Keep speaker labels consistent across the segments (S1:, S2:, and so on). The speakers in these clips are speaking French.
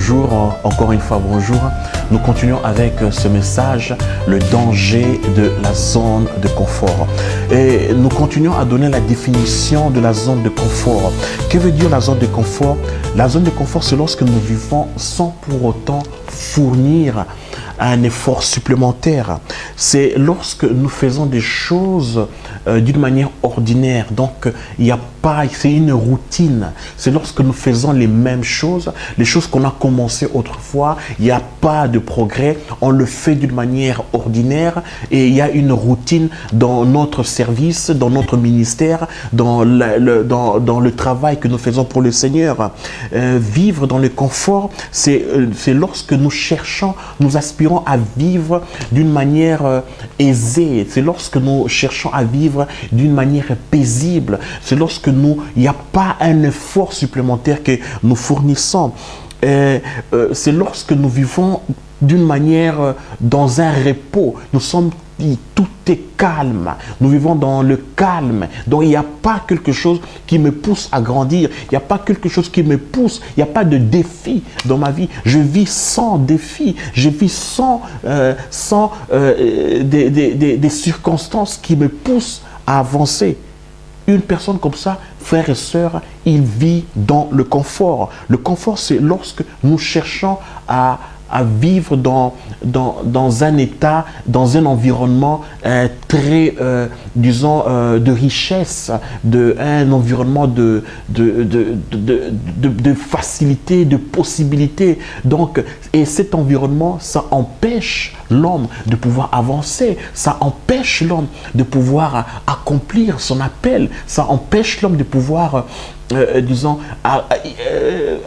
S1: bonjour, encore une fois bonjour. Nous continuons avec ce message, le danger de la zone de confort. Et nous continuons à donner la définition de la zone de confort. Que veut dire la zone de confort? La zone de confort, c'est lorsque nous vivons sans pour autant fournir un effort supplémentaire. C'est lorsque nous faisons des choses d'une manière ordinaire. Donc, il n'y a pas, c'est une routine. C'est lorsque nous faisons les mêmes choses, les choses qu'on a commencé autrefois, il n'y a pas de progrès. On le fait d'une manière ordinaire et il y a une routine dans notre service, dans notre ministère, dans le travail que nous faisons pour le Seigneur. Vivre dans le confort, c'est lorsque nous cherchons, nous aspirons à vivre d'une manière aisée. C'est lorsque nous cherchons à vivre d'une manière paisible. C'est lorsque il n'y a pas un effort supplémentaire que nous fournissons. C'est lorsque nous vivons d'une manière dans un repos. Nous sommes tout est calme. Nous vivons dans le calme. Donc, il n'y a pas quelque chose qui me pousse à grandir. Il n'y a pas quelque chose qui me pousse. Il n'y a pas de défi dans ma vie. Je vis sans défi. Je vis sans des circonstances qui me poussent à avancer. Une personne comme ça, frères et sœurs, il vit dans le confort. Le confort, c'est lorsque nous cherchons à vivre dans un état, dans un environnement très, disons, de richesse, un environnement de facilité, de possibilité. Donc, et cet environnement, ça empêche l'homme de pouvoir avancer, ça empêche l'homme de pouvoir accomplir son appel, ça empêche l'homme de pouvoir, disons,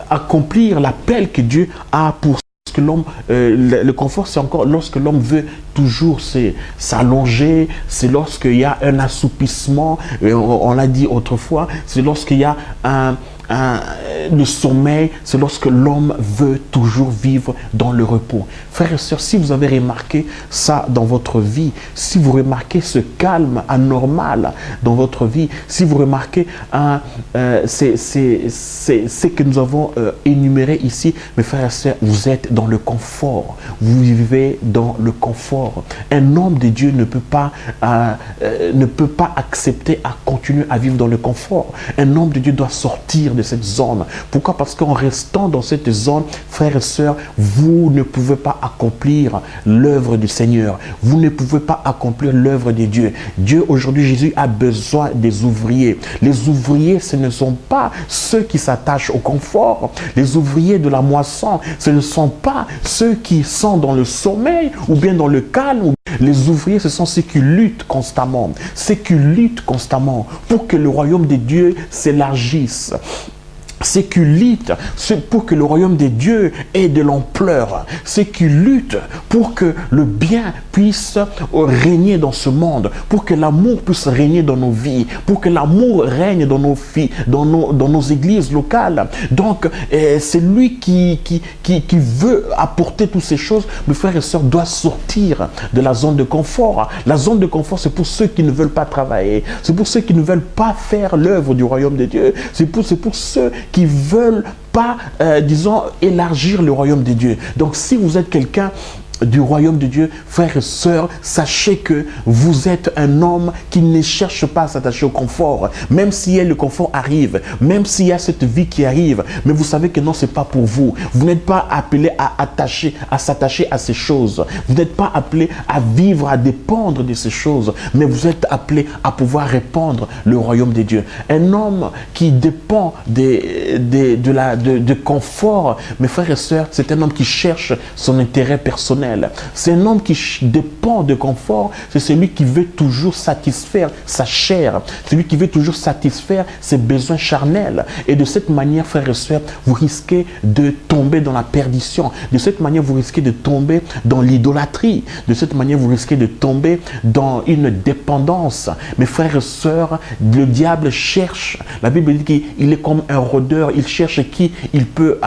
S1: accomplir l'appel que Dieu a pour que l'homme, le confort, c'est encore lorsque l'homme veut toujours s'allonger, c'est lorsqu'il y a un assoupissement, on l'a dit autrefois, c'est lorsqu'il y a le sommeil, c'est lorsque l'homme veut toujours vivre dans le repos. Frères et sœurs, si vous avez remarqué ça dans votre vie, si vous remarquez ce calme anormal dans votre vie, si vous remarquez ce que nous avons énuméré ici, mes frères et sœurs, vous êtes dans le confort. Vous vivez dans le confort. Un homme de Dieu ne peut pas accepter à continuer à vivre dans le confort. Un homme de Dieu doit sortir de cette zone. Pourquoi? Parce qu'en restant dans cette zone, frères et sœurs, vous ne pouvez pas accomplir l'œuvre du Seigneur. Vous ne pouvez pas accomplir l'œuvre de Dieu. Dieu, aujourd'hui, Jésus a besoin des ouvriers. Les ouvriers, ce ne sont pas ceux qui s'attachent au confort. Les ouvriers de la moisson, ce ne sont pas ceux qui sont dans le sommeil ou bien dans le calme. Les ouvriers, ce sont ceux qui luttent constamment. Ceux qui luttent constamment pour que le royaume de Dieu s'élargisse. Ceux qui luttent pour que le royaume de Dieu ait de l'ampleur. Ceux qui luttent pour que le bien puisse régner dans ce monde. Pour que l'amour puisse régner dans nos vies. Pour que l'amour règne dans nos filles, dans nos églises locales. Donc, c'est lui qui veut apporter toutes ces choses. Mes frères et sœurs, doit sortir de la zone de confort. La zone de confort, c'est pour ceux qui ne veulent pas travailler. C'est pour ceux qui ne veulent pas faire l'œuvre du royaume de Dieu. C'est pour ceux qui veulent pas, disons, élargir le royaume de Dieu. Donc, si vous êtes quelqu'un du royaume de Dieu, frères et sœurs, sachez que vous êtes un homme qui ne cherche pas à s'attacher au confort, même si le confort arrive, même s'il y a cette vie qui arrive, mais vous savez que non, c'est pas pour vous. Vous n'êtes pas appelé à s'attacher à ces choses. Vous n'êtes pas appelé à vivre, à dépendre de ces choses, mais vous êtes appelé à pouvoir répandre le royaume de Dieu. Un homme qui dépend de confort, mes frères et sœurs, c'est un homme qui cherche son intérêt personnel. C'est un homme qui dépend de confort. C'est celui qui veut toujours satisfaire sa chair. Celui qui veut toujours satisfaire ses besoins charnels. Et de cette manière, frères et sœurs, vous risquez de tomber dans la perdition. De cette manière, vous risquez de tomber dans l'idolâtrie. De cette manière, vous risquez de tomber dans une dépendance. Mes frères et sœurs, le diable cherche. La Bible dit qu'il est comme un rôdeur. Il cherche qui il peut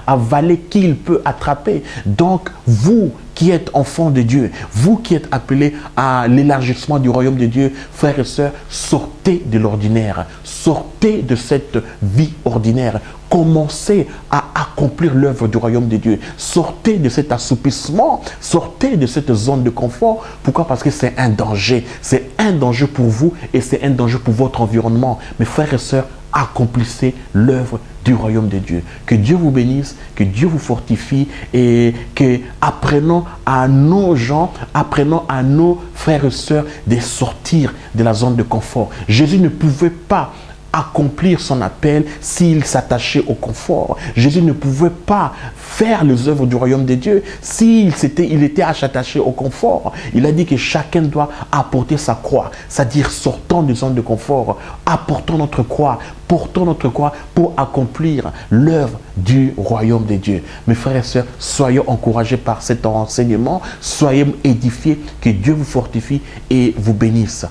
S1: avaler, qui il peut attraper. Donc, vous qui êtes enfants de Dieu, vous qui êtes appelés à l'élargissement du royaume de Dieu, frères et sœurs, sortez de l'ordinaire, sortez de cette vie ordinaire. Commencez à accomplir l'œuvre du royaume de Dieu. Sortez de cet assoupissement, sortez de cette zone de confort. Pourquoi? Parce que c'est un danger. C'est un danger pour vous et c'est un danger pour votre environnement. Mes frères et sœurs, accomplissez l'œuvre du royaume de Dieu. Que Dieu vous bénisse, que Dieu vous fortifie et que apprenons à nos gens, apprenons à nos frères et sœurs de sortir de la zone de confort. Jésus ne pouvait pas accomplir son appel s'il s'attachait au confort. Jésus ne pouvait pas faire les œuvres du royaume de Dieu s'il était attaché au confort. Il a dit que chacun doit apporter sa croix, c'est-à-dire sortant des zones de confort, apportons notre croix, portons notre croix pour accomplir l'œuvre du royaume de Dieu. Mes frères et sœurs, soyons encouragés par cet enseignement, soyez édifiés, que Dieu vous fortifie et vous bénisse.